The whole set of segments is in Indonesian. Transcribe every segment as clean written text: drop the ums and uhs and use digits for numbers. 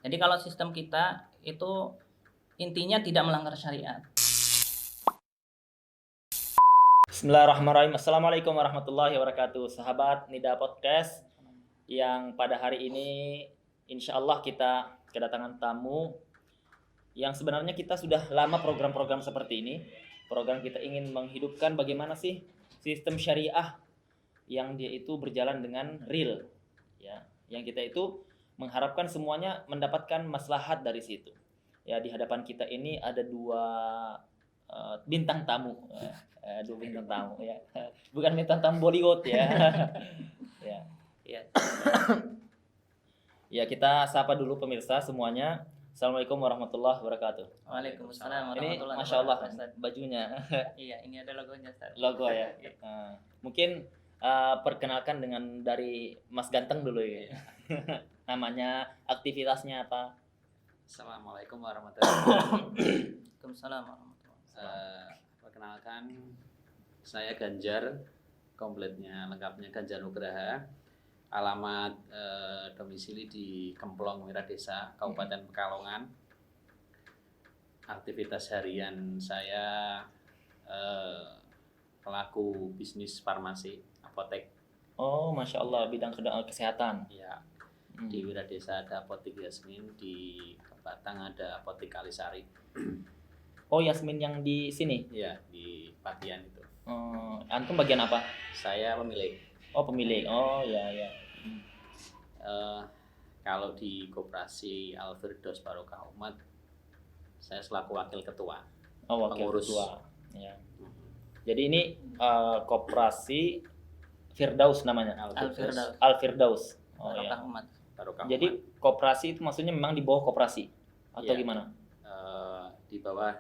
Jadi kalau sistem kita itu intinya tidak melanggar syariat. Bismillahirrahmanirrahim. Assalamualaikum warahmatullahi wabarakatuh. Sahabat Nida Podcast yang pada hari ini insya Allah kita kedatangan tamu yang sebenarnya kita sudah lama program-program seperti ini. Program kita ingin menghidupkan bagaimana sih sistem syariah yang dia itu berjalan dengan real, ya. Yang kita itu mengharapkan semuanya mendapatkan maslahat dari situ. Ya, di hadapan kita ini ada dua bintang tamu, dua bintang tamu ya, bukan bintang tamu Bollywood ya. Ya, Ya. ya kita sapa dulu pemirsa semuanya. Assalamualaikum warahmatullahi wabarakatuh. Waalaikumsalam Ini warahmatullahi masya Allah wabarakatuh, Ustaz. bajunya Iya, ini ada logonya, Ustaz. logo ya. Mungkin perkenalkan dengan dari Mas Ganteng dulu ya. Namanya, aktivitasnya apa? Assalamualaikum warahmatullahi wabarakatuh. Waalaikumsalam warahmatullahi wabarakatuh. Perkenalkan, saya Ganjar, kompletnya lengkapnya Ganjar Nugraha. Alamat domisili di Kemplong Wiradesa, Kabupaten Pekalongan. Aktivitas harian saya pelaku bisnis farmasi, apotek. Oh, masya Allah, bidang kesehatan. Ya, di Wiradesa ada apotek Yasmin, di Batang ada apotek Kalisari. Oh, Yasmin yang di sini. Ya, di Patian itu. Antum bagian apa? Saya pemilik. Oh, pemilik. Oh, ya ya. Kalau di Koperasi Al-Firdaus Barokah Umat, saya selaku wakil ketua. Oh, wakil Pengurus. ketua. Ya. Jadi ini koperasi Firdaus namanya. Al-Firdaus. Al-Firdaus. Oh Barokah ya. umat. Barokah Jadi Umat. koperasi itu maksudnya memang di bawah koperasi atau Iya. gimana? Di bawah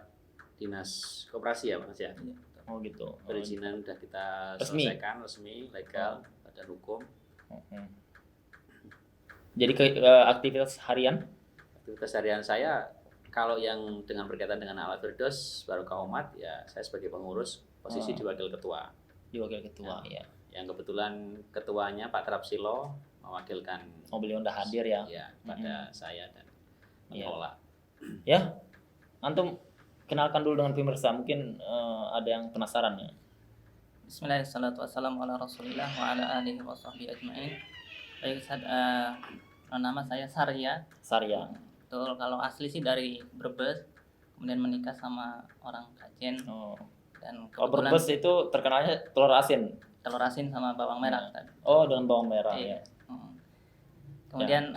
dinas koperasi ya Mas ya. Oh gitu. Perizinan sudah kita Resmi. selesaikan, resmi, legal, badan hukum. Jadi aktivitas harian? Aktivitas harian saya kalau yang dengan berkaitan dengan Al-Firdaus Barokah Umat, ya saya sebagai pengurus posisi di wakil ketua. Di wakil ketua ya. Yang kebetulan ketuanya Pak Trapsilo mewakilkan Oh, beliau udah hadir ya. ya pada saya dan Iya. mengelola. Ya. Antum kenalkan dulu dengan pemirsa, mungkin ada yang penasaran ya. Bismillahirrahmanirrahim. Wassalamu ala Rasulillah wa ala alihi wa sahbihi ajma'in. Baik, Ustaz, nama saya Sarya. Sarya. Betul, kalau asli sih dari Brebes, kemudian menikah sama orang Kajen, Oh. dan Kalau kebetulan Brebes itu terkenalnya telur asin. telur asin sama bawang merah, Ustaz. Oh, dengan bawang merah Iya. ya. Kemudian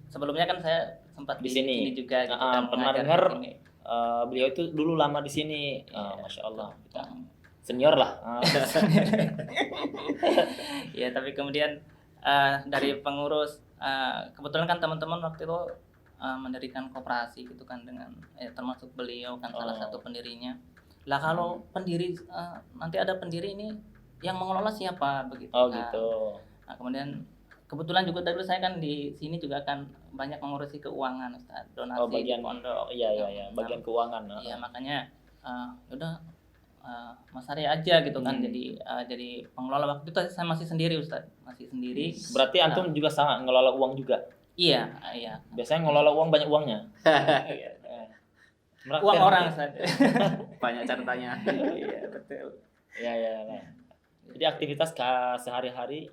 sebelumnya kan saya sempat Di sini. juga gitu pernah mengajar dengar di sini. beliau itu dulu lama di sini. Iya. Masya Allah. Kita Mm. senior lah. Ya, tapi kemudian dari pengurus, kebetulan kan teman-teman waktu itu mendirikan koperasi gitu kan, dengan termasuk beliau kan salah satu pendirinya. Lah kalau pendiri nanti ada pendiri ini yang mengelola siapa begitu Oh kan. gitu. Nah, kemudian kebetulan juga dulu saya kan di sini juga kan banyak mengurusi keuangan, Ustaz, donasi Oh, bagian di pondok. Iya iya iya, bagian keuangan. Iya, makanya udah Mas Arya aja gitu kan, Hmm. jadi pengelola. Waktu itu saya masih sendiri, Ustaz, masih sendiri. Berarti antum juga sama ngelola uang juga. Iya, iya. Biasanya ngelola uang banyak uangnya. Meraktir. Uang orang, Ustaz. Banyak catatannya. Iya, betul. Iya iya. Iya. Jadi aktivitas sehari-hari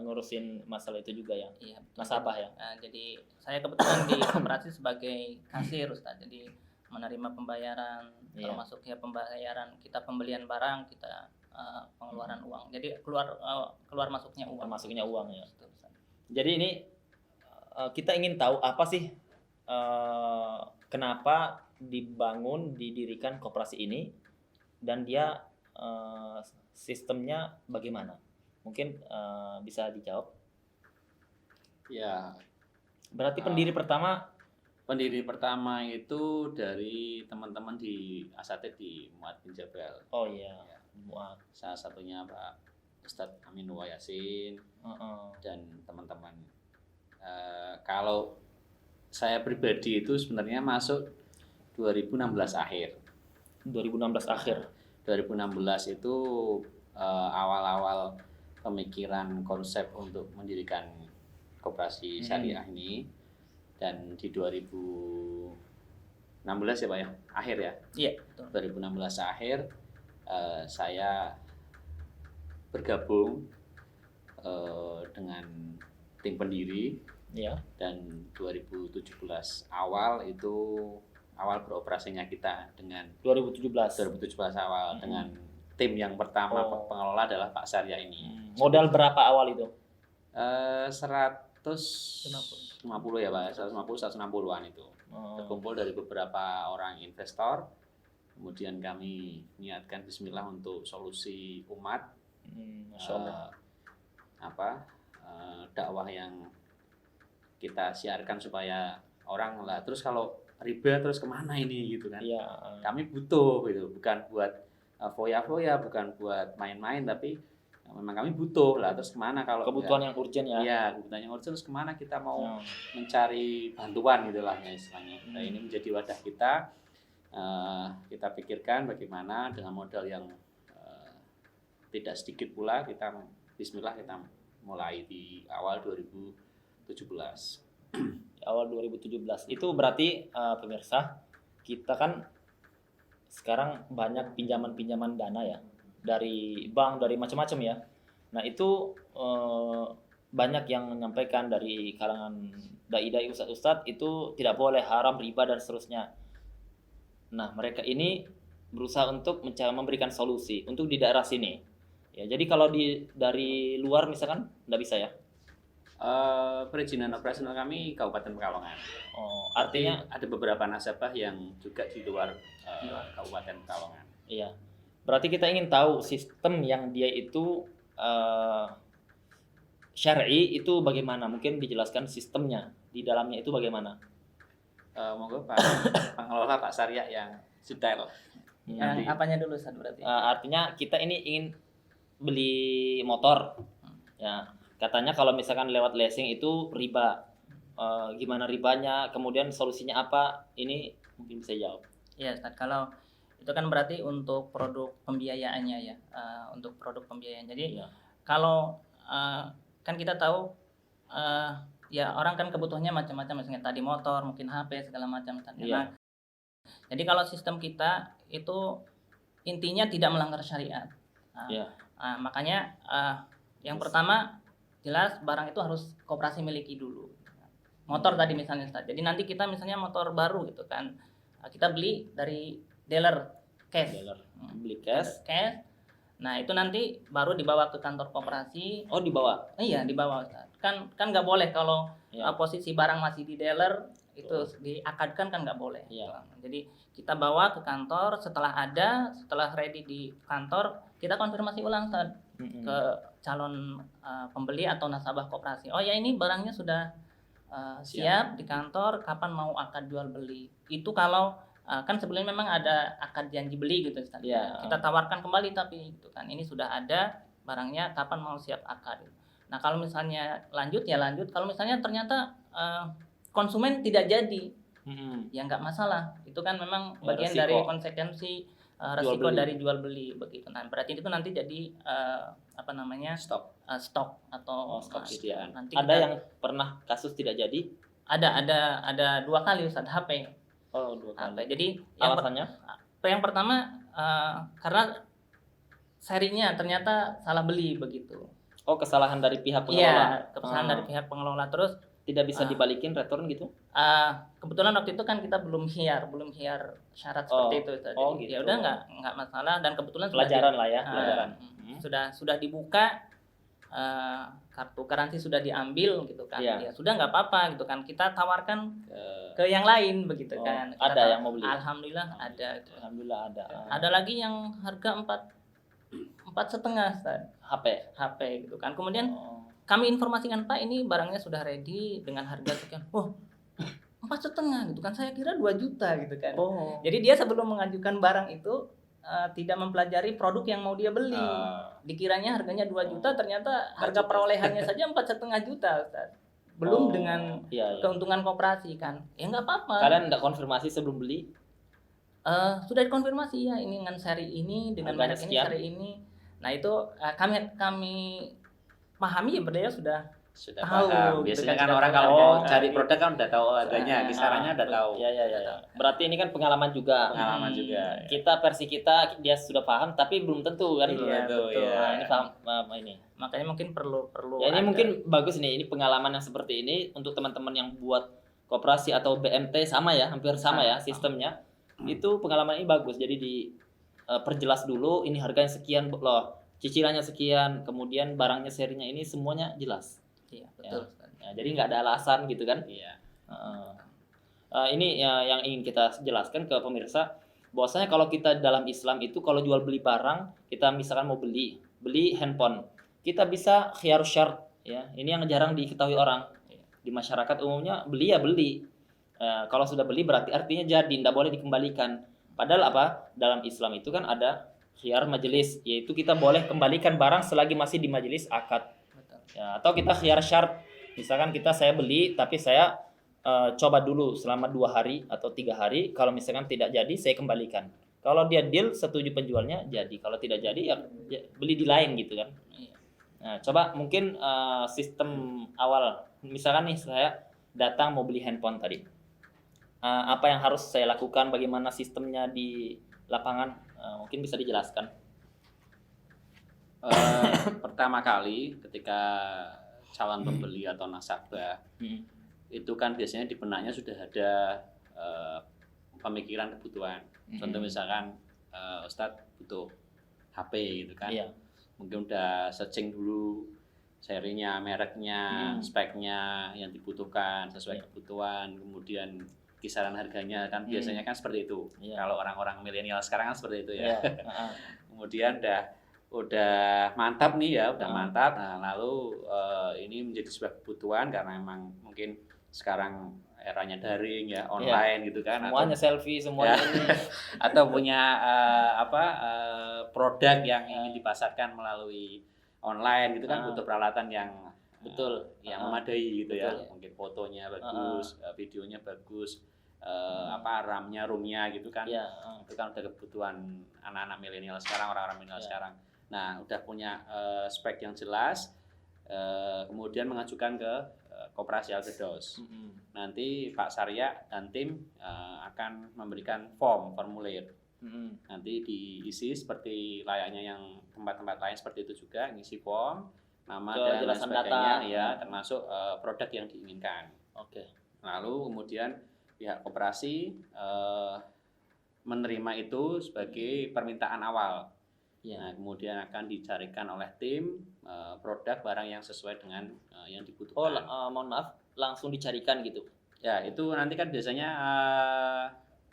ngurusin masalah itu juga ya. Iya, betul. Nasabah ya. Jadi saya kebetulan di koperasi sebagai kasir, Ustaz. Jadi menerima pembayaran, Iya. termasuk ya pembayaran kita, pembelian barang, kita pengeluaran uang. Jadi keluar masuknya uang. Termasuknya uang ya. Betul, Ustaz. Jadi ini kita ingin tahu apa sih kenapa didirikan koperasi ini dan dia sistemnya bagaimana? Mungkin bisa dijawab. Ya, Berarti pendiri pertama pendiri pertama itu dari teman-teman di Asatid di Muad bin Jabal. oh iya, Ya. Muat. Salah satunya Pak Ustadz Amin Wayasin Heeh. dan teman-teman. Kalau saya pribadi itu sebenarnya masuk 2016 akhir. 2016 akhir. 2016 itu awal-awal pemikiran konsep untuk mendirikan koperasi syariah ini, dan di 2016 ya Pak ya, akhir ya, Iya, betul. 2016 akhir saya bergabung dengan tim pendiri, Ya. dan 2017 awal beroperasinya kita dengan 2017. awal dengan tim yang pertama pengelola adalah Pak Sarya ini. Modal berapa awal itu? 150 ya Pak, 150-160-an itu. Terkumpul dari beberapa orang investor. Kemudian kami niatkan bismillah untuk solusi umat. Masya Allah. Dakwah yang kita siarkan supaya orang lah, terus kalau riba terus kemana ini gitu kan. Iya. Kami butuh gitu, bukan buat foya-foya, bukan buat main-main, tapi memang kami butuh lah, terus kemana kalau Kebutuhan yang urgent ya. Iya, kebutuhan yang urgent, terus kemana kita mau mencari bantuan gitu lah ya istilahnya. Nah, ini menjadi wadah kita. Kita pikirkan bagaimana dengan modal yang tidak sedikit pula, kita bismillah kita mulai di awal 2017. Awal 2017 itu berarti pemirsa, kita kan sekarang banyak pinjaman dana ya, dari bank, dari macam-macam ya. Nah itu banyak yang menyampaikan dari kalangan dai-dai, ustadz-ustadz itu tidak boleh, haram, riba dan seterusnya. Nah mereka ini berusaha untuk memberikan solusi untuk di daerah sini. Ya, jadi kalau dari luar misalkan nggak bisa ya? Perizinan operasional kami Kabupaten Pekalongan. Artinya ada beberapa nasabah yang juga di luar Kabupaten Pekalongan. Iya. Berarti kita ingin tahu sistem yang dia itu syar'i itu bagaimana? Mungkin dijelaskan sistemnya di dalamnya itu bagaimana? Monggo Pak pengelola Pak Sarya yang detail. Yang apanya dulu Ustaz berarti? Artinya kita ini ingin beli motor. Ya, katanya kalau misalkan lewat leasing itu riba. Gimana ribanya? Kemudian solusinya apa? Ini mungkin bisa jawab. Iya, Ustaz. Kalau itu kan berarti untuk produk pembiayaannya ya, untuk produk pembiayaan. Jadi kalau kan kita tahu ya orang kan kebutuhannya macam-macam, misalnya tadi motor, mungkin HP segala macam. Nah, jadi kalau sistem kita itu intinya tidak melanggar syariat. Makanya yang pertama jelas barang itu harus koperasi miliki dulu. Motor tadi misalnya Ustaz. Jadi nanti kita misalnya motor baru gitu kan, kita beli dari dealer cash. Beli cash. Nah itu nanti baru dibawa ke kantor koperasi. Oh dibawa? Iya dibawa Ustaz. Kan nggak boleh kalau posisi barang masih di dealer itu diakadkan kan nggak boleh. Jadi kita bawa ke kantor, setelah ready di kantor kita konfirmasi ulang Ustaz ke calon pembeli atau nasabah koperasi. Oh ya ini barangnya sudah siap di kantor, kapan mau akad jual beli. Itu kalau kan sebelumnya memang ada akad janji beli gitu Ustaz. Kita tawarkan kembali tapi gitu kan ini sudah ada barangnya, kapan mau siap akad. Nah kalau misalnya lanjut ya lanjut, kalau misalnya ternyata konsumen tidak jadi ya nggak masalah, itu kan memang bagian resiko. dari konsekuensi resiko dari jual beli begitu. Nah berarti itu nanti jadi stok atau stok sediaan. Nanti ada yang pernah kasus tidak jadi? Ada 2 kali Ustaz, HP. Oh 2 kali. Jadi alasannya? Yang pertama karena serinya ternyata salah beli begitu. Oh kesalahan dari pihak pengelola. Iya, kesalahan dari pihak pengelola. Terus tidak bisa dibalikin return gitu? Kebetulan waktu itu kan kita belum hiar syarat seperti itu. Jadi gitu. ya udah nggak masalah, dan kebetulan pelajaran lah ya, pelajaran. Sudah dibuka, kartu garansi sudah diambil gitu kan. Ya sudah nggak apa-apa gitu kan. Kita tawarkan ke yang lain begitu kan. Ada yang mau beli? Alhamdulillah ada. Alhamdulillah ada. Ada lagi yang harga 4,5 HP gitu kan. Kemudian kami informasikan Pak ini barangnya sudah ready dengan harga sekian. 4,5 gitu kan. Saya kira 2 juta gitu kan. Jadi dia sebelum mengajukan barang itu tidak mempelajari produk yang mau dia beli. Dikiranya harganya 2 juta, ternyata harga perolehannya saja 4,5 juta Ustaz. Belum dengan keuntungan koperasi kan. Ya nggak apa-apa. Kalian enggak konfirmasi sebelum beli? Sudah dikonfirmasi ya, ini dengan seri ini, dengan merek ini, seri ini. Nah itu kami pahami ya, beliau sudah sudah Tahu, paham. gitu Biasanya kan, kan sudah orang tahu kalau harga. mau cari produk kan udah tahu harganya, Ah, kisarannya udah tahu. Ya. Berarti ini kan pengalaman juga. Pengalaman juga. Ya. Kita versi kita dia sudah paham tapi belum tentu kan. Iya, Betul, betul. ya. Nah, ini paham ini. Makanya mungkin perlu Ya ini ada. mungkin bagus nih, ini pengalaman yang seperti ini untuk teman-teman yang buat koperasi atau BMT sama ya, hampir sama ya sistemnya. Itu pengalaman ini bagus. Jadi perjelas dulu ini harganya sekian loh, cicilannya sekian, kemudian barangnya serinya ini semuanya jelas. Iya, betul. Ya, jadi nggak ada alasan gitu kan. Iya. Ini yang ingin kita jelaskan ke pemirsa bahwasanya kalau kita dalam Islam itu kalau jual beli barang, kita misalkan mau beli handphone, kita bisa khiyar syart ya. Ini yang jarang diketahui orang di masyarakat umumnya. Beli ya beli. Kalau sudah beli berarti artinya jadi, tidak boleh dikembalikan. Padahal apa? Dalam Islam itu kan ada khiyar majelis, yaitu kita boleh kembalikan barang selagi masih di majelis akad. Betul. Ya, atau kita khiyar syart. Misalkan saya beli tapi saya coba dulu selama 2 hari atau 3 hari. Kalau misalkan tidak jadi saya kembalikan. Kalau dia deal setuju penjualnya jadi. Kalau tidak jadi ya beli di lain gitu kan. Iya. Nah, coba mungkin sistem awal. Misalkan nih saya datang mau beli handphone tadi. Apa yang harus saya lakukan? Bagaimana sistemnya di lapangan? Mungkin bisa dijelaskan. Pertama kali ketika calon pembeli atau nasabah itu kan biasanya di benaknya sudah ada pemikiran kebutuhan. Contoh misalkan Ustadz butuh HP gitu kan. Iya. Mungkin udah searching dulu serinya, mereknya, speknya yang dibutuhkan sesuai kebutuhan, kemudian kisaran harganya kan biasanya kan seperti itu. Iya. Kalau orang-orang milenial sekarang kan seperti itu ya. Iya. Kemudian udah mantap nih ya, udah mantap. Nah, lalu ini menjadi sebuah kebutuhan karena memang mungkin sekarang eranya daring ya, online gitu kan. Semuanya selfie, semuanya ini. Atau punya produk yang ingin dipasarkan melalui online gitu kan, butuh peralatan yang Betul. yang memadai gitu ya. Betul. Mungkin fotonya bagus, videonya bagus, RAM-nya, ROM-nya gitu kan. Iya. Itu kan udah kebutuhan anak-anak milenial sekarang, orang-orang milenial sekarang. Nah, udah punya spek yang jelas, kemudian mengajukan ke Koperasi Al-Firdaus. Nanti Pak Sarya dan tim akan memberikan formulir. Nanti diisi seperti layaknya yang tempat-tempat lain seperti itu juga, ngisi form, nama dan lain sebagainya, ya, termasuk produk yang diinginkan. Oke. Lalu kemudian pihak koperasi menerima itu sebagai permintaan awal. Ya. Nah, kemudian akan dicarikan oleh tim produk barang yang sesuai dengan yang dibutuhkan. Mohon maaf, langsung dicarikan gitu. Ya, itu nanti kan biasanya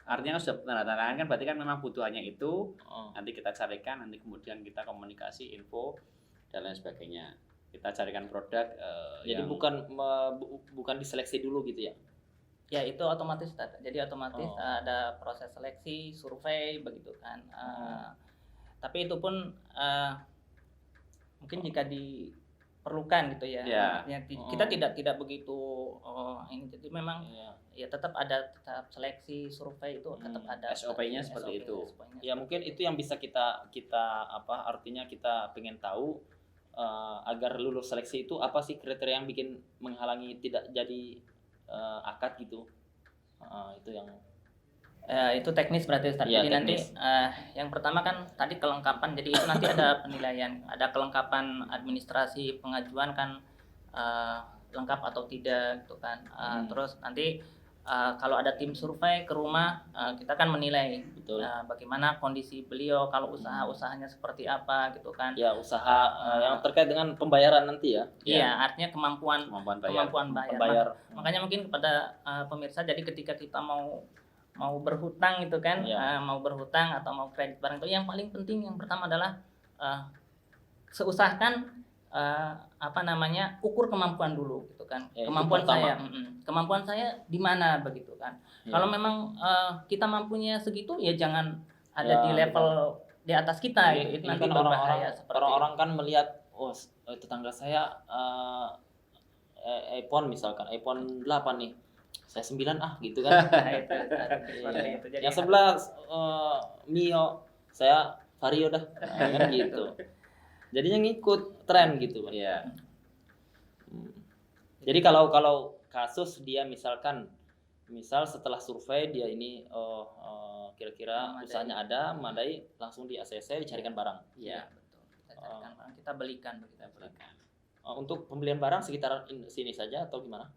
artinya sudah tanda tangan kan, berarti kan memang butuhannya itu. Nanti kita carikan, nanti kemudian kita komunikasi, info dan lain sebagainya. Kita carikan produk. Jadi bukan diseleksi dulu gitu ya? Ya itu otomatis. Jadi otomatis ada proses seleksi, survei begitu kan. Tapi itu pun mungkin jika diperlukan gitu ya. Ya. Kita tidak begitu ini. Jadi memang ya tetap ada tahap seleksi, survei itu tetap ada. SOP-nya seperti itu. Ya mungkin itu yang bisa kita artinya kita pengen tahu agar lulus seleksi itu apa sih kriteria yang bikin menghalangi tidak jadi akad gitu. Itu yang itu teknis berarti Ustaz. Ya, jadi teknis. nanti yang pertama kan tadi kelengkapan, jadi itu nanti ada penilaian, ada kelengkapan administrasi pengajuan kan lengkap atau tidak gitu kan. Terus nanti kalau ada tim survei ke rumah, kita kan menilai bagaimana kondisi beliau, kalau usahanya seperti apa gitu kan. Ya, usaha yang terkait dengan pembayaran nanti ya. Iya, artinya kemampuan bayar. Makanya mungkin kepada pemirsa, jadi ketika kita mau berhutang gitu kan, mau berhutang atau mau kredit barang itu, yang paling penting yang pertama adalah seusahakan ukur kemampuan dulu gitu kan. Kemampuan saya di mana begitu kan. Kalau memang kita mampunya segitu, ya jangan ada di level di atas kita gitu. Itu nanti kan berbahaya seperti orang kan melihat tetangga saya iPhone misalkan, iPhone 8 nih. Saya 9 gitu kan. itu. Jadi yang sebelah Mio, saya Vario dah. Kan gitu. Jadinya ngikut tren gitu. Iya. Jadi kalau kasus dia misal setelah survei dia ini kira-kira Memadai. usahanya ada, memadai, langsung di ACC dicarikan barang. Iya, betul. Kita carikan barang, kita belikan begitu. Kita berikan. Untuk pembelian barang sekitar sini saja atau gimana?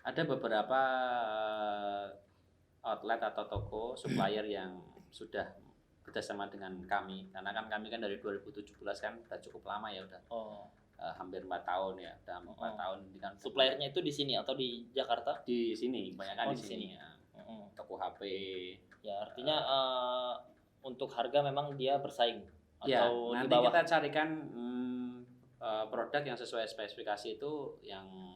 Ada beberapa outlet atau toko supplier yang sudah kerjasama dengan kami, karena kan kami kan dari 2017 kan udah cukup lama ya, udah hampir 4 tahun ya, udah 4 tahun ini kan. Suppliernya itu di sini atau di Jakarta? Di sini, kebanyakan Oh, di di sini sini. ya. Toko HP. Ya artinya untuk harga memang dia bersaing Ya, atau di nanti bawah. kita carikan produk yang sesuai spesifikasi itu yang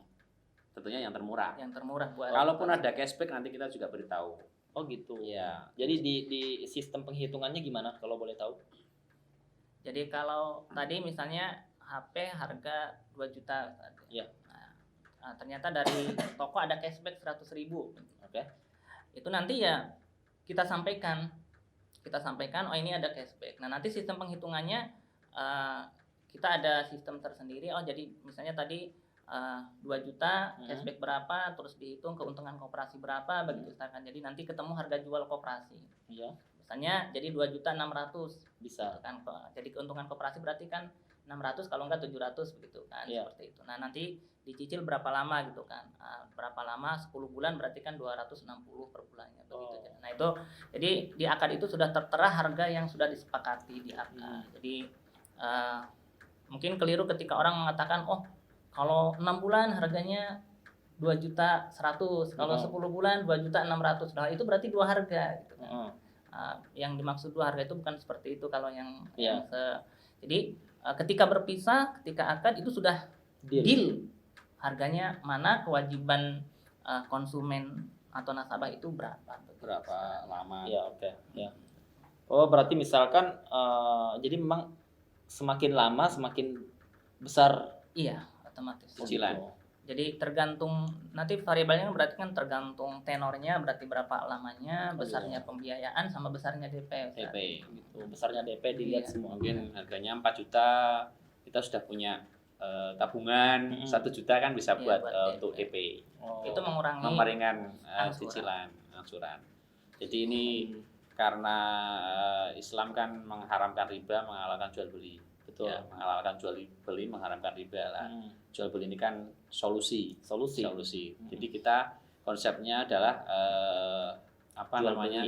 tentunya yang termurah. Yang termurah buat Kalaupun ada cashback nanti kita juga beritahu. Oh gitu. Iya. Jadi di sistem penghitungannya gimana kalau boleh tahu? Jadi kalau tadi misalnya HP harga 2 juta. Iya. Nah, ternyata dari toko ada cashback 100.000. Oke. Itu nanti ya kita sampaikan oh ini ada cashback. Nah, nanti sistem penghitungannya kita ada sistem tersendiri. Oh, jadi misalnya tadi 2 juta cashback berapa, terus dihitung keuntungan koperasi berapa, begitu misalkan. Jadi nanti ketemu harga jual koperasi. Iya. Misalnya jadi 2.600.000 Bisa. gitu kan. Jadi keuntungan koperasi berarti kan 600 kalau enggak 700 begitu kan, Iya. seperti itu. Nah, nanti dicicil berapa lama gitu kan. Berapa lama 10 bulan berarti kan 260 per bulannya begitu. Nah, itu jadi di akad itu sudah tertera harga yang sudah disepakati di akad. Jadi mungkin keliru ketika orang mengatakan oh kalau 6 bulan harganya 2.100.000, kalau 10 bulan 2.600.000. Nah, itu berarti dua harga gitu kan. Yang dimaksud dua harga itu bukan seperti itu kalau yang jadi ketika berpisah, ketika akad itu sudah deal harganya mana, kewajiban konsumen atau nasabah itu berapa lama. Ya, oke. Ya. Oh, berarti misalkan jadi memang semakin lama semakin besar iya otomatis cicilan. Jadi tergantung nanti variabelnya berarti kan tergantung tenornya, berarti berapa lamanya, besarnya pembiayaan sama besarnya DP. Gitu. Besarnya DP dilihat semua. Mungkin harganya 4 juta, kita sudah punya tabungan 1 juta kan bisa buat untuk DP. Itu mengurangi memeringan cicilan angsuran. Jadi ini karena Islam kan mengharamkan riba, menghalalkan jual beli. Betul. Ya, menghalalkan jual beli, mengharamkan riba lah. Jual beli ini kan solusi. Jadi kita konsepnya adalah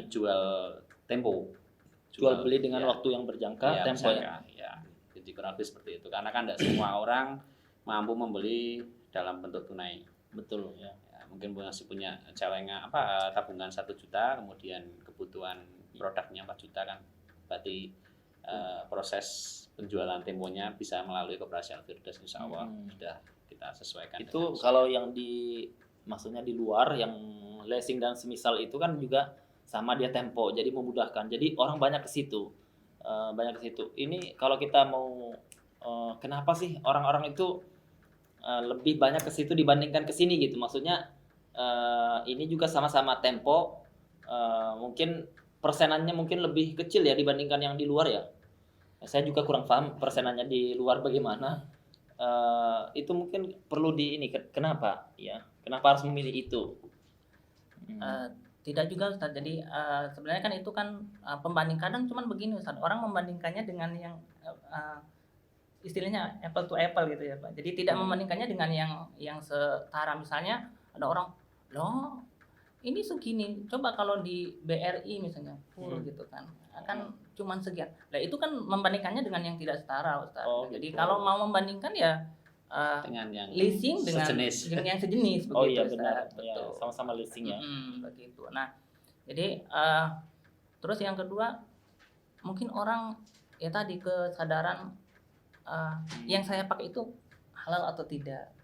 jual tempo. Jual beli dengan waktu yang berjangka, tempo ya. Jadi kurang lebih seperti itu. Karena kan tidak semua orang mampu membeli dalam bentuk tunai. Betul ya. Mungkin masih punya celengan tabungan 1 juta, kemudian kebutuhan produknya 4 juta kan. Berarti proses penjualan temponya bisa melalui koperasi Al-Firdaus, insya Allah sudah kita sesuaikan. Itu kalau yang maksudnya di luar yang leasing dan semisal itu kan juga sama dia tempo, jadi memudahkan. Jadi orang banyak ke situ. Ini kalau kita mau kenapa sih orang-orang itu lebih banyak ke situ dibandingkan ke sini gitu? Maksudnya ini juga sama-sama tempo, mungkin persenannya mungkin lebih kecil ya dibandingkan yang di luar ya. Saya juga kurang paham persenannya di luar bagaimana. Itu mungkin perlu kenapa ya? Kenapa harus memilih itu? Tidak juga Ustaz. Jadi sebenarnya kan itu kan pembanding, kadang cuman begini Ustaz. Orang membandingkannya dengan yang istilahnya apple to apple gitu ya Pak. Jadi tidak membandingkannya dengan yang setara. Misalnya ada orang, loh ini segini, coba kalau di BRI misalnya full gitu kan, akan cuman sekian. Nah itu kan membandingkannya dengan yang tidak setara Ustaz. Jadi kalau mau membandingkan ya dengan yang leasing dengan yang sejenis begitu. Oh iya Ustaz. benar, ya, sama-sama leasing ya. Begitu. Nah jadi terus yang kedua mungkin orang ya tadi kesadaran yang saya pakai itu halal atau tidak.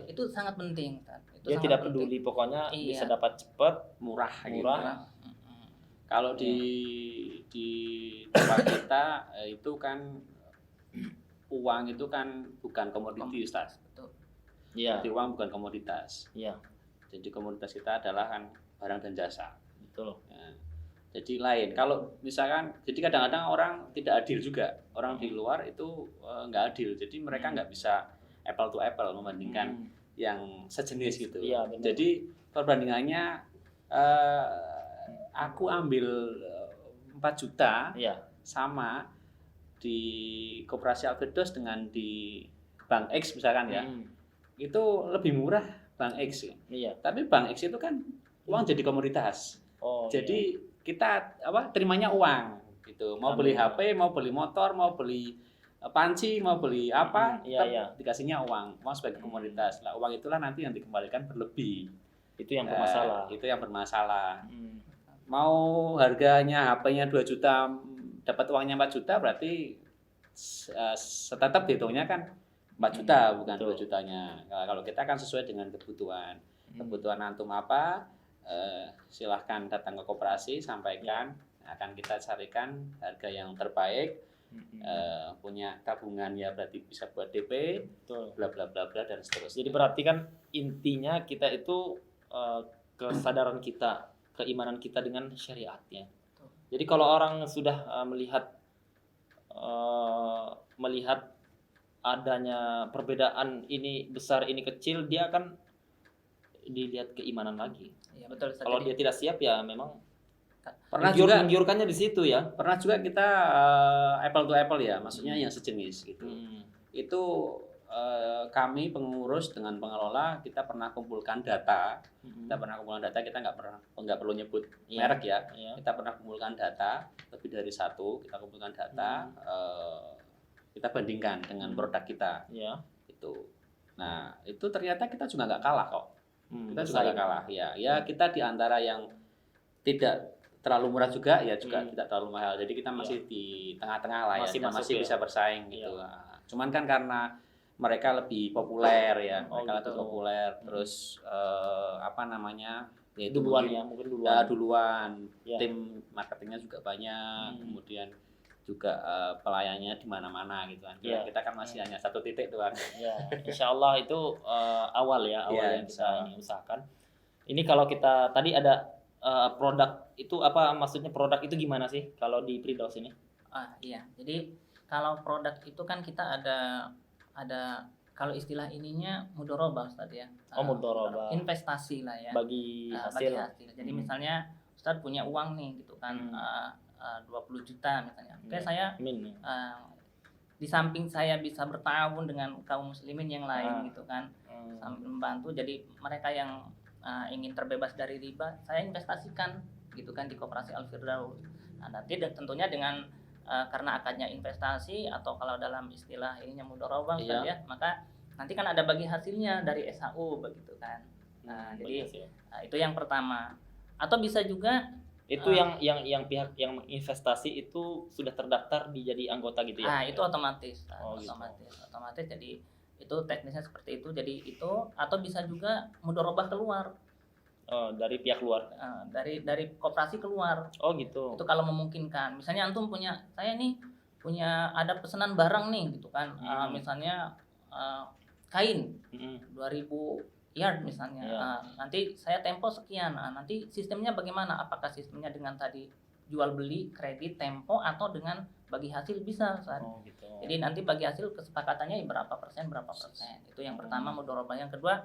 Itu sangat penting. Dia tidak peduli, pokoknya bisa dapat cepat, murah. Gitu. Kalau di tempat kita itu kan uang itu kan bukan komoditi, Ustaz. Betul. Iya. Jadi uang bukan komoditas. Iya. Jadi komoditas kita adalah kan barang dan jasa. Betul. Ya. Jadi lain. Kalau misalkan, jadi kadang-kadang orang tidak adil juga. Orang di luar itu nggak adil. Jadi mereka nggak bisa apple to apple membandingkan yang sejenis gitu. Iya, benar. Jadi perbandingannya aku ambil 4 juta Iya. sama di Koperasi Al-Firdaus dengan di Bank X misalkan ya. Itu lebih murah Bank X. Iya. Tapi Bank X itu kan uang jadi komoditas. Oh. Jadi kita terimanya uang gitu. Mau beli HP, mau beli motor, mau beli panci, mau beli apa, iya. dikasihnya uang sebagai komoditas. Lah uang itulah nanti yang dikembalikan berlebih. Itu yang bermasalah. Itu yang bermasalah. Mau harganya HP-nya 2 juta, dapat uangnya 4 juta, berarti tetap dihitungnya kan 4 juta bukan 2 jutanya. Nah, kalau kita kan sesuai dengan kebutuhan. Kebutuhan antum apa? Silahkan datang ke koperasi, sampaikan, akan kita carikan harga yang terbaik. Punya tabungan ya berarti bisa buat DP, bla bla bla bla dan seterusnya. Jadi berarti kan intinya kita itu kesadaran kita, keimanan kita dengan syariatnya. Jadi kalau orang sudah melihat adanya perbedaan ini besar ini kecil, dia akan dilihat keimanan lagi. Iya betul. Kalau dia tidak siap ya memang pernah juga menggiurkannya di situ ya. Pernah juga kita apple to apple ya, maksudnya yang sejenis gitu. Itu kami pengurus dengan pengelola kita pernah kumpulkan data. Kita nggak perlu nyebut merek ya. Kita pernah kumpulkan data lebih dari satu. Kita kumpulkan data, kita bandingkan dengan produk kita. Itu. Nah itu ternyata kita juga nggak kalah kok. Kita juga nggak kalah. Ya kita di antara yang tidak terlalu murah juga tidak terlalu mahal. Jadi kita masih di tengah-tengah lah masih bisa bersaing gitu. Cuman kan karena mereka lebih populer ya, lebih populer. Terus yaitu duluan. Tim marketingnya juga banyak, kemudian juga pelayannya di mana-mana gitu kan. Kita kan masih hanya satu titik doang. Ya, insya Allah itu awal yang kita usahakan. Ini kalau kita tadi ada produk itu apa, maksudnya produk itu gimana sih kalau di Firdaus ini? Iya, jadi kalau produk itu kan kita ada kalau istilah ininya mudorobah Ustaz ya. Mudorobah. Investasi lah ya. Bagi hasil. Jadi misalnya Ustaz punya uang nih gitu kan, 20 juta misalnya. Oke, saya di samping saya bisa bertawun dengan kaum muslimin yang lain gitu kan, sambil membantu. Jadi mereka yang ingin terbebas dari riba, saya investasikan gitu kan di Koperasi Al-Firdaus. Nah, nanti tentunya dengan karena akadnya investasi atau kalau dalam istilah ininya mudharabah ya, maka nanti kan ada bagi hasilnya dari SHU begitu kan. Jadi itu yang pertama. Atau bisa juga itu yang pihak yang investasi itu sudah terdaftar jadi anggota gitu ya. Itu otomatis. Gitu. Otomatis jadi itu teknisnya seperti itu. Jadi itu atau bisa juga mudharabah keluar. Dari pihak luar. Dari koperasi keluar. Gitu. Itu kalau memungkinkan. Misalnya antum saya nih punya ada pesanan barang nih gitu kan. Misalnya kain 2000 yard misalnya. Nanti saya tempo sekian. Nanti sistemnya bagaimana? Apakah sistemnya dengan tadi jual beli kredit tempo atau dengan bagi hasil bisa kan? Gitu. Jadi nanti bagi hasil kesepakatannya berapa persen. Itu yang pertama mudharabah. Yang kedua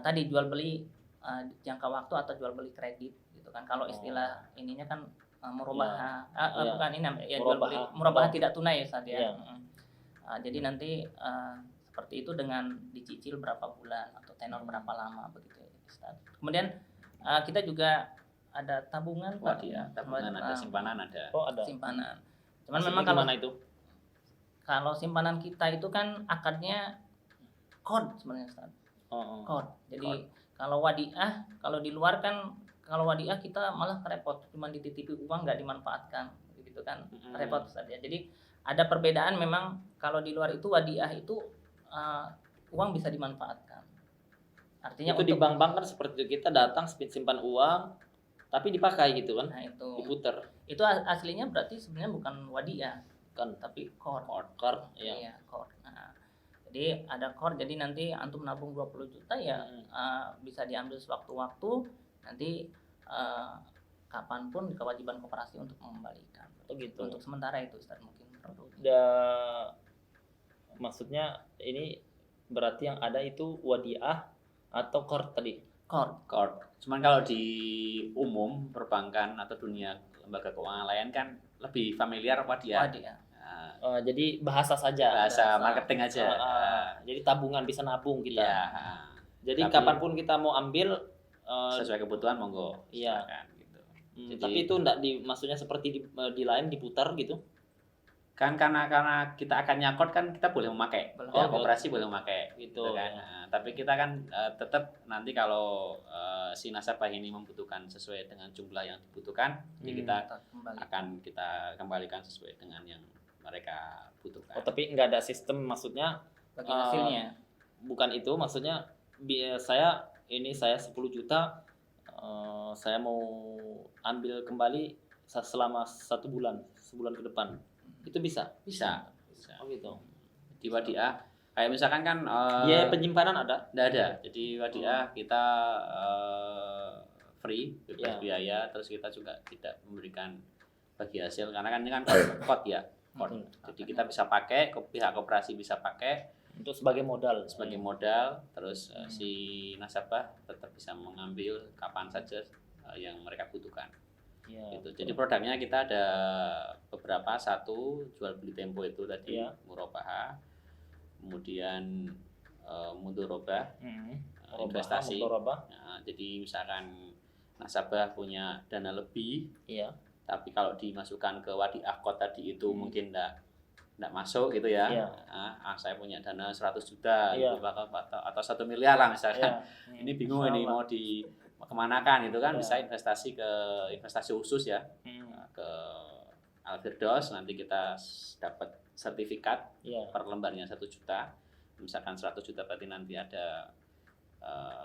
tadi jual beli jangka waktu atau jual beli kredit gitu kan. Kalau istilah ininya kan murabah bukan ini ya, jual beli murabah tidak tunai Ustaz ya. Jadi nanti seperti itu dengan dicicil berapa bulan atau tenor berapa lama begitu Ustaz. Kemudian kita juga ada tabungan tabungan ada, simpanan ada. Ada simpanan. Cuman memang kalau itu kalau simpanan kita itu kan akadnya kod sebenarnya Ustaz. Kod. Jadi kalau wadiah, kalau di luar kan kalau wadiah kita malah repot, cuma dititipi uang nggak dimanfaatkan gitu kan. Repot Ustaz ya. Jadi ada perbedaan memang kalau di luar itu wadiah itu uang bisa dimanfaatkan. Artinya itu di bank-bank kan seperti itu, kita datang simpan uang tapi dipakai gitu kan. Nah, itu diputer. Itu aslinya berarti sebenarnya bukan wadiah kan, tapi core. Iya, core. Nah, jadi ada core, jadi nanti antum nabung 20 juta ya bisa diambil sewaktu-waktu, nanti kapanpun kewajiban koperasi untuk mengembalikan. Gitu. Untuk sementara itu Ustaz mungkin produk. Maksudnya ini berarti yang ada itu wadiah atau qard tadi. Core. Cuman kalau di umum perbankan atau dunia lembaga keuangan lain kan lebih familiar wadiah. Jadi bahasa saja. Bahasa marketing aja. Jadi tabungan, bisa nabung kita. Iya. Jadi Tapi- kapanpun kita mau ambil Sesuai kebutuhan monggo. Iya. Silakan, gitu. Jadi- tapi itu enggak maksudnya seperti di lain diputar gitu. Kan karena kita akan nyakot kan kita boleh memakai. Boleh. Ya, koperasi boleh memakai Gitu. kan. Nah, tapi kita kan tetap nanti kalau si nasabah ini membutuhkan sesuai dengan jumlah yang dibutuhkan, ya kita akan kita kembalikan sesuai dengan yang mereka butuhkan. Oh, tapi enggak ada sistem, maksudnya Bagi hasilnya. bukan itu, maksudnya saya 10 juta saya mau ambil kembali selama 1 bulan, sebulan ke depan. Itu bisa. Bisa. Oh gitu. Di wadiah kayak misalkan kan Biaya penyimpanan ada? Nggak ada. Jadi wadiah kita free, Ya. bebas biaya, terus kita juga tidak memberikan bagi hasil karena kan ini kan code ya. Code. Jadi kita bisa pakai, pihak koperasi bisa pakai Untuk sebagai modal. sebagai modal, terus si nasabah tetap bisa mengambil kapan saja yang mereka butuhkan. Ya, Gitu. Jadi produknya kita ada beberapa, satu jual beli tempo itu tadi, Iya. murabaha, kemudian mudorobah, investasi. Mudorobah. Nah, jadi misalkan nasabah punya dana lebih, Iya. tapi kalau dimasukkan ke wadiah kot tadi itu mungkin enggak masuk gitu ya. Iya. Saya punya dana 100 juta Iya. gitu, atau 1 miliar lah misalkan. Iya. Ini bingung ini mau kemanakan itu kan, Iya. bisa investasi ke investasi khusus ya, ke Al-Firdaus, nanti kita dapat sertifikat Iya. per lembarnya 1 juta. Misalkan 100 juta berarti nanti ada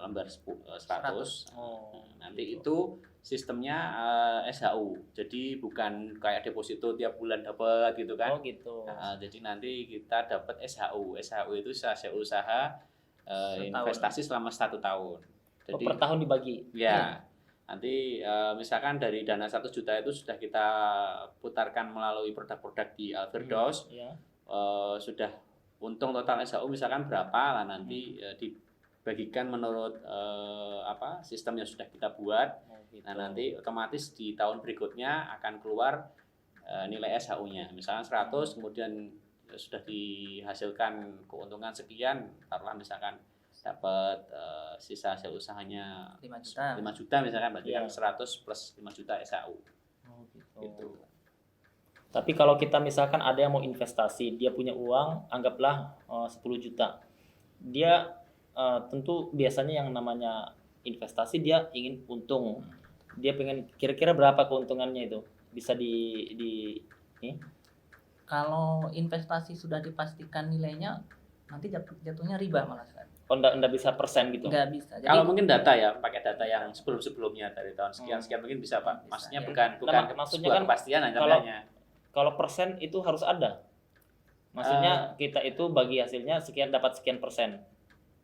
lembar 100. Oh, Nanti gitu. itu sistemnya SHU. Jadi bukan kayak deposito tiap bulan dapat gitu kan. Oh gitu. Jadi nanti kita dapat SHU. SHU itu hasil usaha investasi selama 1 tahun. Oh, Jadi per tahun dibagi. ya, nanti misalkan dari dana 1 juta itu sudah kita putarkan melalui produk-produk di Al-Firdaus, Iya. sudah untung total SHU misalkan berapa lah nanti dibagikan menurut sistem yang sudah kita buat. Oh, gitu. Nah, nanti otomatis di tahun berikutnya akan keluar nilai SHU-nya. Misalkan 100, kemudian sudah dihasilkan keuntungan sekian, taruhlah misalkan dapat sisa hasil usahanya 5 juta. 5 juta misalkan, berarti Iya. kan 100 plus 5 juta SHU. Oh, gitu. Gitu. Tapi kalau kita misalkan ada yang mau investasi, dia punya uang, anggaplah 10 juta. Dia tentu biasanya yang namanya investasi dia ingin untung. Dia pengen kira-kira berapa keuntungannya itu? Bisa di Kalau investasi sudah dipastikan nilainya, nanti jatuhnya riba malah. Oh, enggak bisa persen gitu. Nggak bisa. Jadi, Kalau mungkin data ya, pakai data yang sebelum-sebelumnya dari tahun sekian mungkin bisa Pak. Bisa, Maksudnya ya. bukan maksudnya sebuah kan kepastian kalau- namanya. Kalau persen itu harus ada. Maksudnya kita itu bagi hasilnya sekian dapat sekian persen.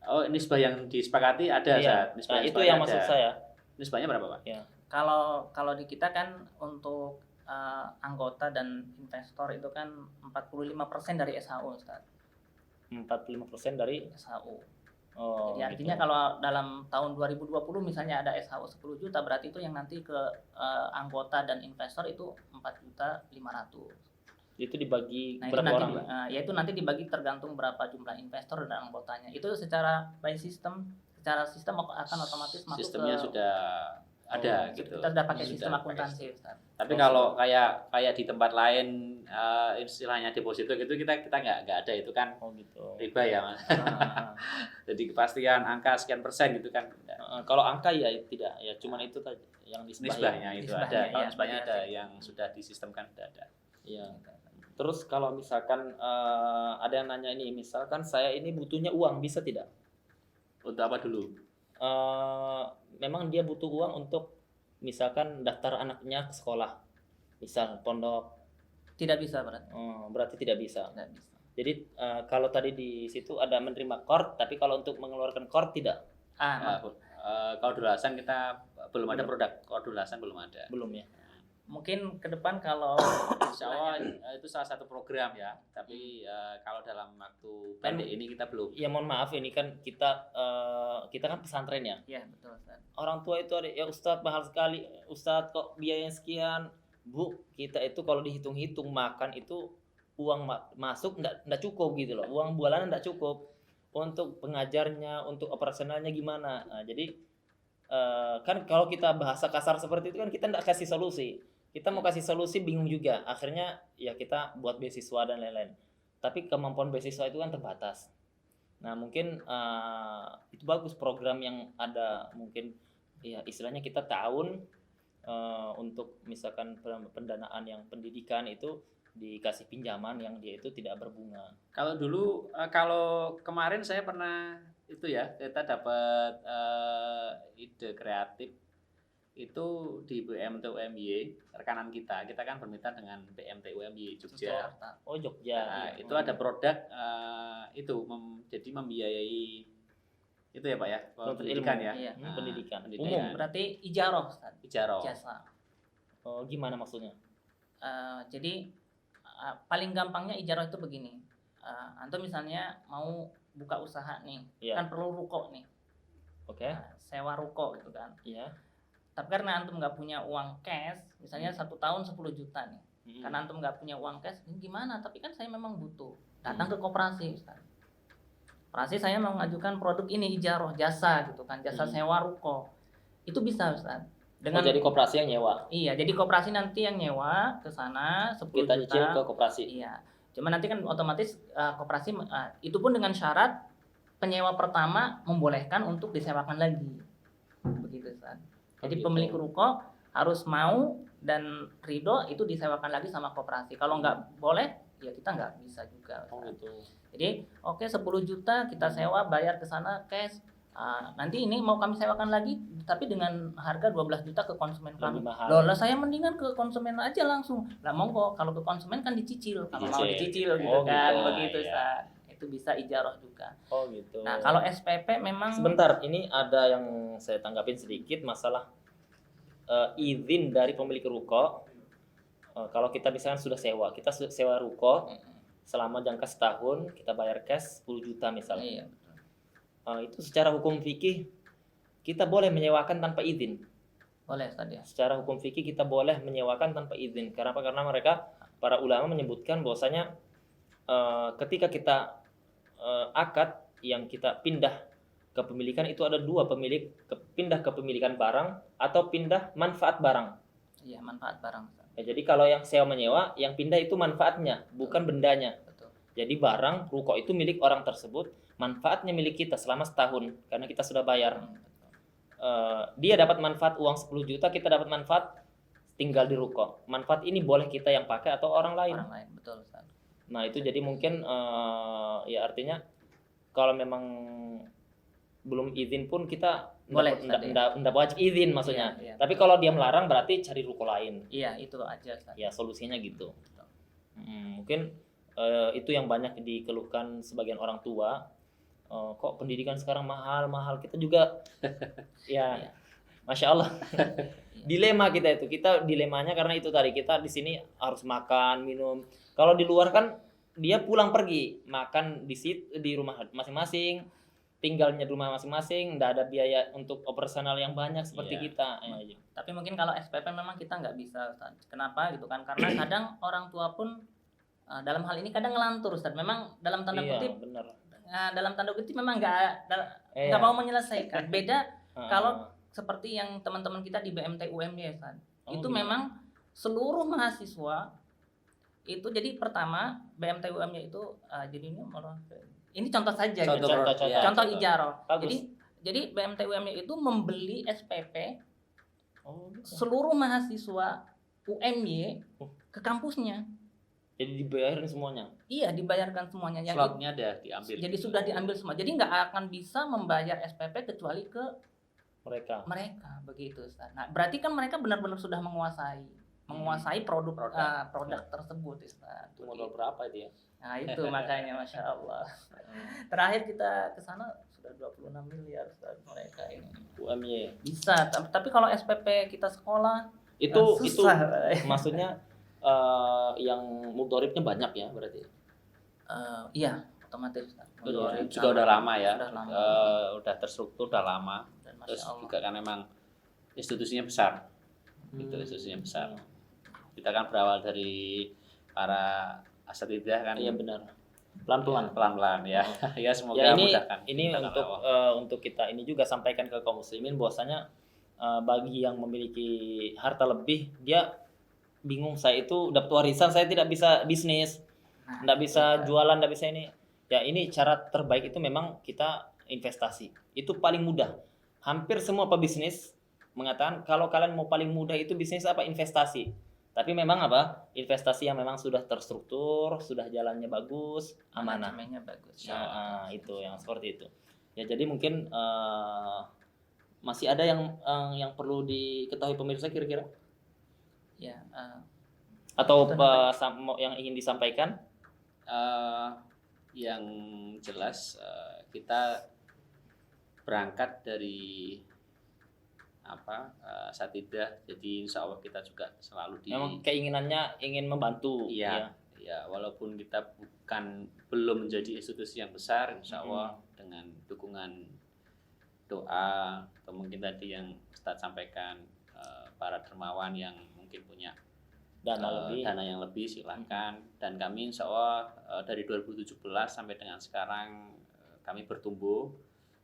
Oh, nisbah yang disepakati ada Iya. Zat. Nisbah Nah, itu disepakati yang ada. maksud saya. Nisbahnya berapa, Pak? kalau di kita kan untuk anggota dan investor itu kan 45% dari SHU, Ustaz. 45% dari SHU. oh, Jadi artinya gitu. kalau dalam tahun 2020 misalnya ada SHU 10 juta, berarti itu yang nanti ke anggota dan investor itu 4.500.000. Itu dibagi Nah, itu berapa nanti orang? yaitu nanti dibagi tergantung berapa jumlah investor dan anggotanya. Itu secara secara sistem akan otomatis masuk Sistemnya ke sudah ada kita gitu. sudah pakai Sudah sistem pakai akuntansi, sistem. Ustaz. Tapi kalau kayak di tempat lain istilahnya deposito gitu kita nggak ada itu kan Oh gitu. riba ya Mas. Ah, Jadi kepastian angka sekian persen gitu kan. kalau angka ya tidak, ya cuman itu tadi yang Nisbahnya itu Nisbahnya, ada. Kalau iya, nisbahnya bagi ada hasil. yang sudah disistemkan sudah ada. Iya. Terus kalau misalkan ada yang nanya ini, misalkan saya ini butuhnya uang, bisa tidak? Untuk apa dulu? Memang dia butuh uang untuk misalkan daftar anaknya ke sekolah, misal pondok, Tidak bisa berarti. berarti tidak bisa. Tidak bisa. Jadi kalau tadi di situ ada menerima qard, tapi kalau untuk mengeluarkan qard tidak, Kalau dulasan kita belum ada produk kalau dulasan belum ada. belum ya. Mungkin ke depan kalau Insya Allah itu salah satu program ya. Tapi kalau dalam waktu pendek ini kita belum. Ya mohon maaf ini kan kita kan pesantren ya. ya betul Ustaz. Orang tua itu ada ya Ustadz mahal sekali. Ustadz kok biayanya sekian. Bu, kita itu kalau dihitung-hitung makan itu uang masuk nggak cukup gitu loh. Uang bulanan nggak cukup untuk pengajarnya, untuk operasionalnya gimana. Nah, jadi kan kalau kita bahasa kasar seperti itu kan kita nggak kasih solusi. Kita mau kasih solusi bingung juga. Akhirnya ya kita buat beasiswa dan lain-lain. Tapi kemampuan beasiswa itu kan terbatas. Nah mungkin itu bagus program yang ada, mungkin ya istilahnya kita tahun untuk misalkan pendanaan yang pendidikan itu dikasih pinjaman yang dia itu tidak berbunga. Kalau dulu, kalau kemarin saya pernah itu ya, kita dapat ide kreatif itu di BMT UMY, rekanan kita kan bermitra dengan BMT UMY Jogja. Oh Jogja. Nah, itu ada produk itu jadi membiayai itu ya Pak ya, pendidikan ya. Iya. Nah, Pendidikan. pendidikan. Berarti ijaroh Ustaz. Ijaroh. Jasa. Oh gimana maksudnya? Jadi paling gampangnya ijaroh itu begini. Antum misalnya mau buka usaha nih, Iya. kan perlu ruko nih. Oke. Sewa ruko gitu kan. Iya. Tapi karena antum nggak punya uang cash, misalnya 1 tahun 10 juta nih. Karena antum nggak punya uang cash, ini gimana? Tapi kan saya memang butuh. Datang ke koperasi, Ustaz. Koperasi saya mau mengajukan produk ini ijaroh, jasa gitu kan, jasa sewa ruko. Itu bisa, Ustaz. Dengan jadi koperasi yang nyewa. Iya, jadi koperasi nanti yang nyewa ke sana 10 Kita juta. nyicil ke koperasi. Iya. Cuma nanti kan otomatis koperasi itu pun dengan syarat penyewa pertama membolehkan untuk disewakan lagi. Begitu, Ustaz. Jadi gitu. pemilik ruko harus mau dan ridho itu disewakan lagi sama koperasi. Kalau nggak boleh, ya kita nggak bisa juga. Oh gitu. Jadi oke 10 juta kita sewa, bayar ke sana cash. Nanti ini mau kami sewakan lagi, tapi dengan harga 12 juta ke konsumen kami. Lebih mahal. Loh, lah saya mendingan ke konsumen aja langsung. Lah monggo, kalau ke konsumen kan dicicil, kalau mau dicicil gitu Oh, kan, gitu. begitu Iya. Ustaz. Itu bisa ijaroh juga. Oh gitu. Nah, kalau SPP memang Sebentar, ini ada yang saya tanggapin sedikit masalah izin dari pemilik ruko. Kalau kita misalkan sudah sewa, kita sewa ruko selama jangka setahun, kita bayar cash 10 juta misalnya. Iya. Itu secara hukum fikih kita boleh menyewakan tanpa izin. Boleh Ustaz ya. Secara hukum fikih kita boleh menyewakan tanpa izin. Kenapa? Karena mereka para ulama menyebutkan bahwasanya ketika kita akad yang kita pindah kepemilikan itu ada dua pemilik, pindah kepemilikan barang atau pindah manfaat barang. Iya, manfaat barang Ustaz. Ya, jadi kalau yang sewa menyewa, yang pindah itu manfaatnya, bukan bendanya. Betul. Jadi barang ruko itu milik orang tersebut, manfaatnya milik kita selama setahun karena kita sudah bayar. Dia dapat manfaat uang 10 juta, kita dapat manfaat tinggal di ruko. Manfaat ini boleh kita yang pakai atau orang lain. Orang lain, betul Ustaz. Nah itu jadi mungkin ya artinya kalau memang belum izin pun kita Boleh, ndak wajib izin maksudnya. Iya, iya. Tapi kalau dia melarang berarti cari ruko lain. Iya, itu aja Ustaz. Ya solusinya gitu. Mungkin itu yang banyak dikeluhkan sebagian orang tua. Kok pendidikan sekarang mahal kita juga ya Iya. Masya Allah. Dilema kita itu, kita dilemanya karena itu tadi kita di sini harus makan minum. Kalau di luar kan dia pulang pergi makan di rumah masing-masing, tinggalnya di rumah masing-masing, nggak ada biaya untuk operasional yang banyak seperti Iya. kita. Tapi mungkin kalau SPP memang kita nggak bisa Ustaz. Kenapa gitu kan? Karena kadang orang tua pun dalam hal ini kadang ngelantur Ustaz. Memang dalam tanda Iya, kutip benar. dalam tanda kutip memang nggak Iya. mau menyelesaikan. Beda Ah, kalau seperti yang teman-teman kita di BMT UMY Ustaz. Oh, Itu gimana? memang seluruh mahasiswa itu jadi pertama BMT UMY itu jadi ini contoh saja Contoh gitu. produk, ya, Contoh contoh. ijaroh. Bagus. Jadi BMT UMY itu membeli SPP Oh, gitu. seluruh mahasiswa UMY ke kampusnya. Jadi dibayarin semuanya. Iya, dibayarkan semuanya. Yang Slotnya ada diambil. jadi sudah diambil semua. Jadi nggak akan bisa membayar SPP kecuali ke Mereka. mereka, begitu Ustaz. Nah, berarti kan mereka benar-benar sudah menguasai produk Produk. tersebut Ustaz. Itu modal Begitu. berapa itu ya? Nah, itu makanya Masya Allah. Terakhir kita ke sana sudah 26 miliar Ustaz mereka ini. UMY. Bisa, tapi kalau SPP kita sekolah Itu Susah. maksudnya yang mudoribnya banyak ya berarti. Iya, otomatis. Iya, juga udah lama ya. Udah lama. Udah terstruktur, udah lama. Dan Terus Masya Allah. juga kan memang institusinya besar. Itu institusinya besar. Kita kan berawal dari para asatidzah kan. Iya benar. Pelan-pelan Ya. Ya semoga Ya ini mudahkan. Kita untuk Allah. untuk kita ini juga sampaikan ke kaum muslimin bahwasanya bagi yang memiliki harta lebih dia bingung, saya itu dapat warisan saya tidak bisa bisnis, Nah, tidak bisa itu. jualan, tidak bisa ini. Ya ini cara terbaik itu memang kita investasi. Itu paling mudah. Hampir semua pebisnis mengatakan kalau kalian mau paling mudah itu bisnis apa? Investasi. Tapi memang apa? Investasi yang memang sudah terstruktur, sudah jalannya bagus, amanah. Manajemennya bagus. Nah, itu yang seperti itu. Ya jadi mungkin masih ada yang perlu diketahui pemirsa kira-kira Ya, atau Itu yang ingin disampaikan? Yang jelas kita berangkat dari Asatidzah, jadi insya Allah kita juga selalu Memang keinginannya ingin membantu. Iya, ya walaupun kita belum menjadi institusi yang besar, insya Allah dengan dukungan doa atau mungkin tadi yang Ustadz sampaikan, para dermawan yang mungkin punya dana yang lebih silakan. Dan kami insya Allah dari 2017 sampai dengan sekarang kami bertumbuh.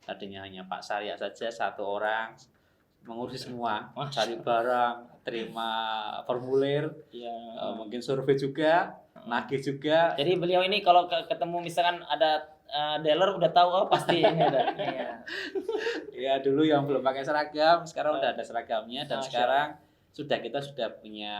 Tadinya hanya Pak Sarya saja, 1 orang mengurus semua, cari barang, terima formulir, mungkin survei juga, nagih juga. Jadi beliau ini kalau ketemu misalkan ada dealer udah tahu pasti ini ada. Iya. Ya dulu yang belum pakai seragam, sekarang udah ada seragamnya. Dan Masya sekarang kita sudah punya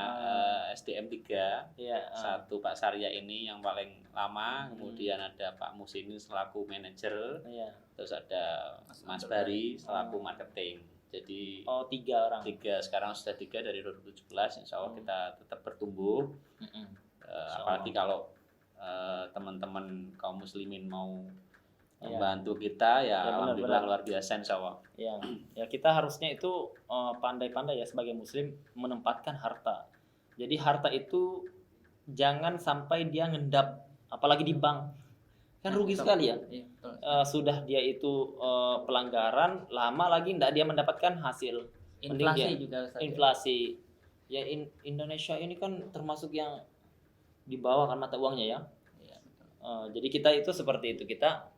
SDM 3. Iya. 1 Pak Sarya ini yang paling lama, kemudian ada Pak Muslimin selaku manajer, Iya. terus ada Mas Bari selaku marketing. Jadi 3 orang. 3, sekarang sudah 3 dari 2017. Insya Allah kita tetap bertumbuh. Apalagi kalau teman-teman kaum muslimin mau membantu kita, ya alhamdulillah luar biasa insya Allah. Ya kita harusnya itu pandai-pandai ya sebagai muslim menempatkan harta. Jadi harta itu jangan sampai dia ngendap, apalagi di bank. Kan rugi sekali ya. Iya, betul. Sudah dia itu pelanggaran, lama lagi tidak dia mendapatkan hasil. Inflasi juga Ustaz. Inflasi. Ya Indonesia ini kan termasuk yang di bawah kan mata uangnya ya. Iya, betul. Jadi kita itu seperti itu, kita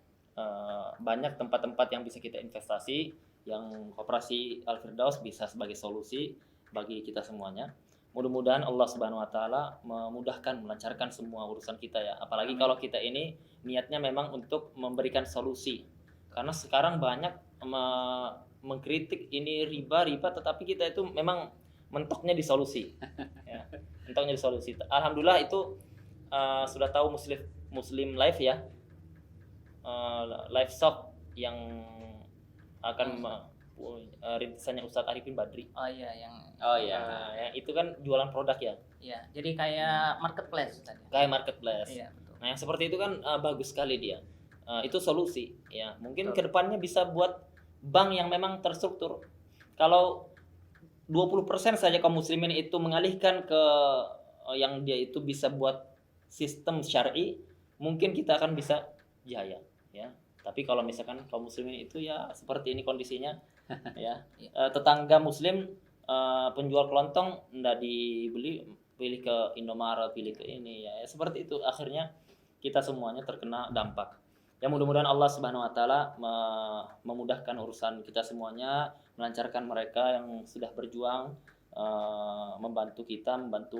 banyak tempat-tempat yang bisa kita investasi, yang Koperasi Al-Firdaus bisa sebagai solusi bagi kita semuanya. Mudah-mudahan Allah Subhanahu wa taala memudahkan, melancarkan semua urusan kita ya. Apalagi kalau kita ini niatnya memang untuk memberikan solusi. Karena sekarang banyak mengkritik ini riba, tetapi kita itu memang mentoknya di solusi. Ya, mentoknya di solusi. Alhamdulillah itu sudah tahu Muslim Live ya. Live shop yang akan rintisannya Ustadz Arifin Badri. Oh iya, yang yang itu kan jualan produk ya. Iya, jadi kayak marketplace Ustaz. Kayak marketplace. Iya, betul. Nah, yang seperti itu kan bagus sekali dia. Itu solusi ya. Mungkin kedepannya bisa buat bank yang memang terstruktur. Kalau 20% saja kaum muslimin itu mengalihkan ke yang dia itu bisa buat sistem syar'i, mungkin kita akan bisa jaya ya. Tapi kalau misalkan kaum muslimin itu ya seperti ini kondisinya ya. Tetangga muslim penjual kelontong enggak dibeli, pilih ke Indomaret, pilih ke ini ya. Seperti itu akhirnya kita semuanya terkena dampak. Ya mudah-mudahan Allah Subhanahu wa taala memudahkan urusan kita semuanya, melancarkan mereka yang sudah berjuang membantu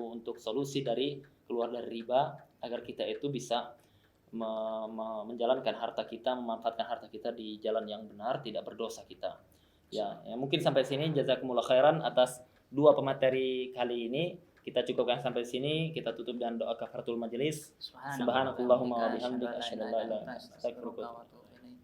untuk solusi keluar dari riba, agar kita itu bisa menjalankan harta kita, memanfaatkan harta kita di jalan yang benar, tidak berdosa kita. Ya mungkin sampai sini, jazakumullah khairan atas 2 pemateri kali ini. Kita cukupkan sampai sini, kita tutup dengan doa kafaratul majelis. Subhanakallahumma wa bihamdika asyhadu an la ilaha illa anta astaghfiruka wa atubu ilaik.